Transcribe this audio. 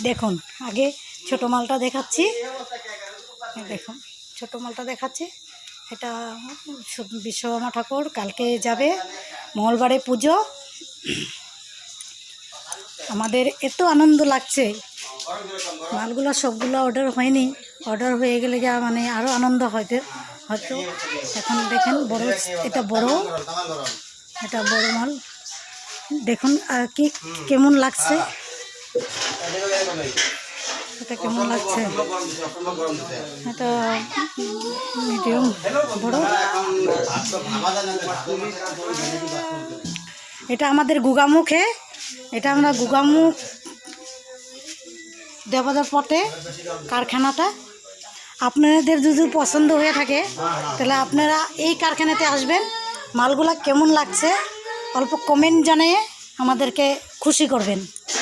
দেখুন আগে ছোটো মালটা দেখাচ্ছি, দেখুন ছোটো মালটা দেখাচ্ছি। এটা বিশ্বকর্মা ঠাকুর, কালকে যাবে, মঙ্গলবারে পুজো। আমাদের এত আনন্দ লাগছে, মালগুলো সবগুলো অর্ডার হয়নি, অর্ডার হয়ে গেলে যা মানে আরও আনন্দ হয়তো। এখন দেখেন বড়, এটা বড় মাল দেখুন আর কি কেমন লাগছে, এটা কেমন লাগছে। এটা মিডিয়াম বড়, এটা আমাদের গুগামুখে, এটা আমরা গুগামুখ দেবদার পথে কারখানাটা। আপনাদের যদি পছন্দ হয়ে থাকে তাহলে আপনারা এই কারখানাতে আসবেন। মালগুলা কেমন লাগছে অল্প কমেন্ট জানিয়ে আমাদেরকে খুশি করবেন।